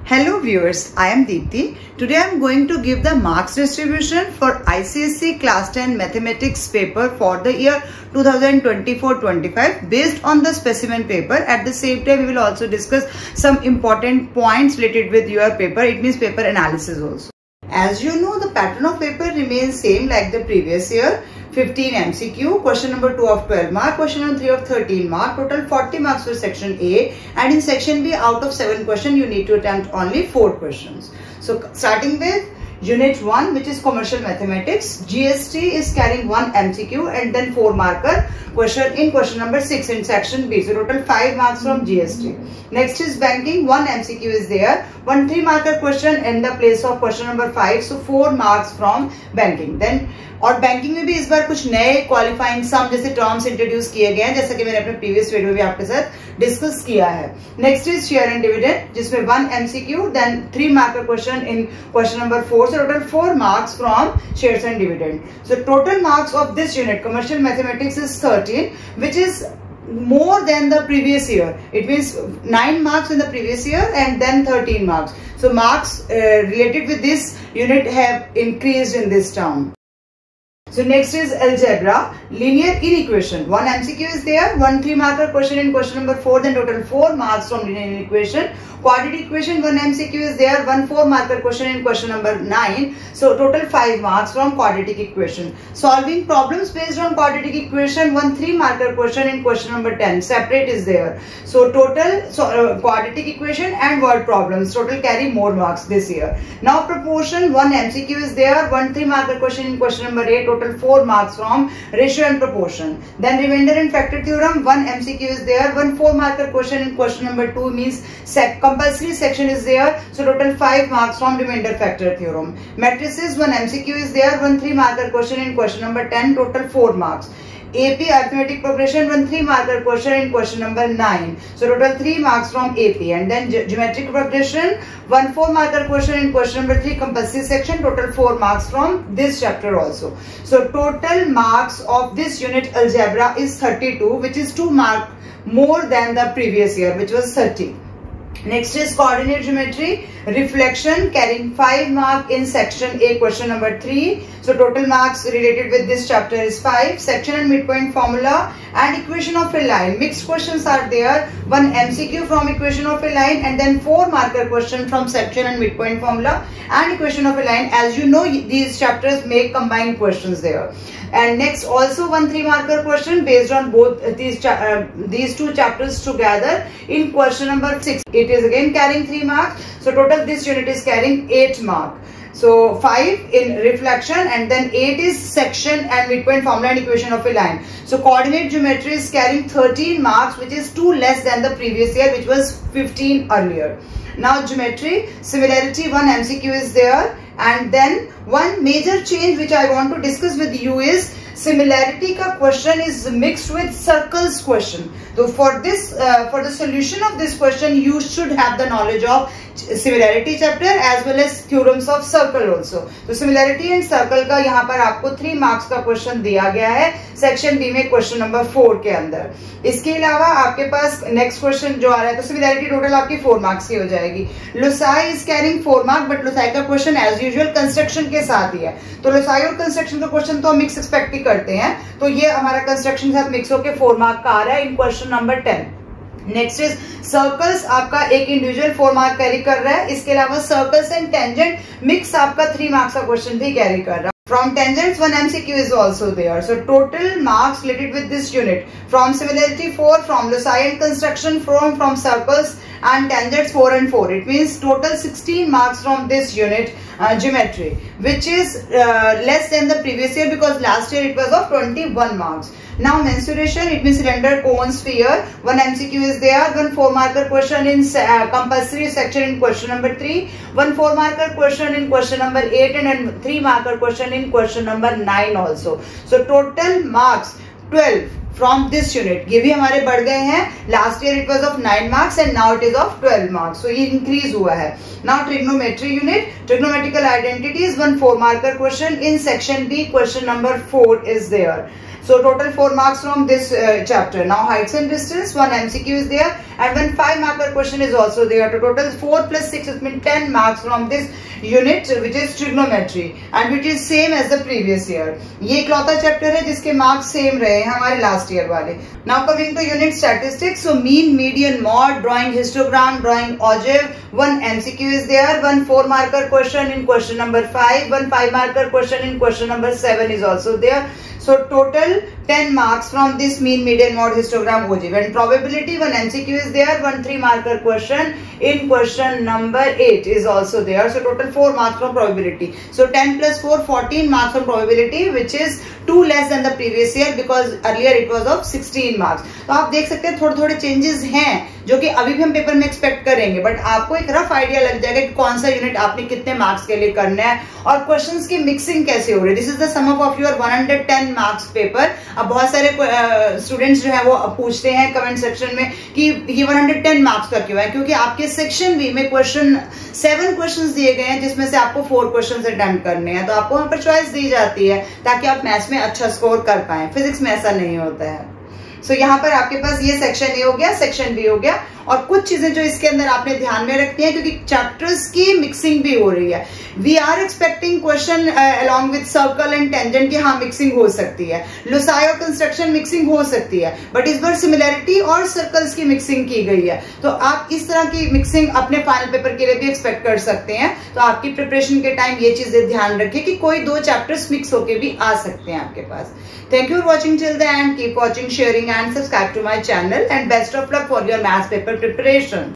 Hello viewers, I am Deepthi. Today I am going to give the marks distribution for ICSE Class 10 Mathematics paper for the year 2024-25 based on the specimen paper. At the same time, we will also discuss some important points related with your paper. It means paper analysis also. As you know, the pattern of paper remains same like the previous year. 15 MCQ, question number 2 of 12 mark, question number 3 of 13 mark, total 40 marks for section A, and in section B out of 7 questions you need to attempt only 4 questions. So starting with Unit 1, which is Commercial Mathematics, GST is carrying 1 MCQ and then 4 marker question in question number 6 in section B. So total 5 marks from GST. Next is Banking, 1 MCQ is there, 1 3 marker question in the place of question number 5. So 4 marks from Banking. Then और banking में भी इस बार कुछ नए qualifying सम जैसे terms introduce किए गए हैं, जैसा कि मैंने अपने प्रीवियस वीडियो में भी आपके साथ डिस्कस किया है. Next is share and dividend, जिसमें 1 MCQ then 3 marker question in question number 4. So total 4 marks from shares and dividend. So total marks of this unit commercial mathematics is 13, which is more than the previous year. It means 9 marks in the previous year and then 13 marks. So marks related with this unit have increased in this term. So next is algebra, linear inequation. 1 MCQ is there, 1 3 marker question in question number 4, then total 4 marks from linear inequation. Quadratic equation, 1 MCQ is there, 1 4 marker question in question number 9. So total 5 marks from quadratic equation. Solving problems based on quadratic equation, 1 3 marker question in question number 10. Separate is there. So total quadratic equation and word problems total carry more marks this year. Now proportion, 1 MCQ is there, 1 3 marker question in question number 8. Total 4 marks from ratio and proportion. Then remainder and factor theorem, 1 MCQ is there, 1 4 marker question in question number 2 means compulsory section is there. So total 5 marks from remainder factor theorem. Matrices, 1 MCQ is there, 1 3 marker question in question number 10, total 4 marks. AP arithmetic progression, 1 3 marker question in question number 9. So total 3 marks from AP. And then geometric progression, 1 4 marker question in question number 3 compulsory section, total 4 marks from this chapter also. So total marks of this unit algebra is 32, which is 2 marks more than the previous year, which was 30. Next is coordinate geometry, reflection, carrying 5 marks in section A question number 3. So total marks related with this chapter is 5. Section and midpoint formula and equation of a line. Mixed questions are there. 1 MCQ from equation of a line and then 4 marker question from section and midpoint formula and equation of a line. As you know, these chapters make combined questions there. And next also 1 3 marker question based on both these two chapters together in question number 6. It is again carrying 3 marks. So total this unit is carrying 8 marks. So 5 in reflection and then 8 is section and midpoint formula and equation of a line. So coordinate geometry is carrying 13 marks, which is 2 less than the previous year, which was 15 earlier. Now geometry, similarity, 1 MCQ is there, and then one major change which I want to discuss with you is similarity ka question is mixed with circles question. So for this, for the solution of this question, you should have the knowledge of similarity chapter as well as theorems of circle also. तो similarity and circle का यहाँ पर आपको 3 marks का question दिया गया है section B में question number 4 के अंदर. इसके अलावा आपके पास next question जो आ रहा है, तो similarity total आपकी 4 marks की हो जाएगी. Loci is carrying 4 marks, but Loci का question as usual construction के साथ ही है. तो Loci और construction का question तो हम mix expect ही करते हैं, तो ये हमारा construction के साथ mix होके 4 mark का आ रहा है in question number 10. Next is circles, आपका एक इंडिविजुअल 4 मार्क कैरी कर रहा है. इसके अलावा सर्कल्स एंड टेंजेंट मिक्स आपका 3 मार्क्स का क्वेश्चन भी कैरी कर रहा है. From tangents, 1 MCQ is also there. So total marks related with this unit from similarity 4, from loci and construction, from circles and tangents 4 and 4. It means total 16 marks from this unit geometry, which is less than the previous year because last year it was of 21 marks. Now mensuration, it means cylinder, cone, sphere. 1 MCQ is there, 1 4 marker question in compulsory section in question number 3, 1 4 marker question in question number 8 and then 3 marker question in question number 9 also. So total marks 12 from this unit. ये भी हमारे बढ़ गए हैं. Last year it was of 9 marks and now it is of 12 marks. So ये increase हुआ है. Now trigonometry unit, trigonometrical identities, 1 4 marker question in section B question number 4 is there. So total 4 marks from this chapter. Now heights and distance, 1 MCQ is there and 1 5 marker question is also there. To total 4 plus 6, it means 10 marks from this unit, which is trigonometry and which is same as the previous year. ये इकलौता chapter है जिसके marks same रहे हैं हमारे last year वाले. Now coming to unit statistics, so mean, median, mode, drawing histogram, drawing ogive, 1 MCQ is there, 1 4 marker question in question number 5, 1 5 marker question in question number 7 is also there. So total 10 marks from this mean, median, mode, histogram, ogive. And probability, 1 MCQ is there, 1 3 marker question in question number 8 is also there. So total 4 marks from probability. So 10 plus 4, 14 marks from probability, which is 2 less than the previous year because earlier it was of 16 marks. तो आप देख सकते हैं थोड़े थोड़े changes हैं जो कि अभी भी हम पेपर में एक्सपेक्ट करेंगे, बट आपको एक रफ आइडिया लग जाएगा कि कौन सा यूनिट आपने कितने मार्क्स के लिए करना है और क्वेश्चंस की मिक्सिंग कैसे हो रही है. This is the sum of your 110 marks paper. अब बहुत सारे स्टूडेंट्स जो है वो पूछते हैं कमेंट सेक्शन में कि ये 110 मार्क्स का क्यों है, क्योंकि आपके सेक्शन बी में 7 क्वेश्चंस दिए गए हैं जिसमें से आपको 4 क्वेश्चंस अटेम्प्ट करने हैं. तो आपको वहां पर चॉइस दी जाती है ताकि आप मैथ्स में अच्छा स्कोर कर पाए. फिजिक्स में ऐसा नहीं होता है. सो यहाँ पर आपके पास ये सेक्शन ए हो गया, सेक्शन बी हो गया और कुछ चीजें जो इसके अंदर आपने ध्यान में रखनी है क्योंकि चैप्टर्स की मिक्सिंग भी हो रही है. We are expecting question along with circle and tangent की हाँ मिक्सिंग हो सकती है, लोसाई और कंस्ट्रक्शन मिक्सिंग हो सकती है, बट इस बार सिमिलैरिटी और सर्कल्स की मिक्सिंग की गई है. तो आप इस तरह की मिक्सिंग अपने फाइनल पेपर के लिए भी एक्सपेक्ट कर सकते हैं. तो आपकी प्रिपरेशन के टाइम ये चीजें ध्यान रखिए कि कोई 2 चैप्टर्स मिक्स होके भी आ सकते हैं आपके पास. Thank you for watching till the end. Keep watching, sharing and subscribe to my channel and best of luck for your maths paper preparation.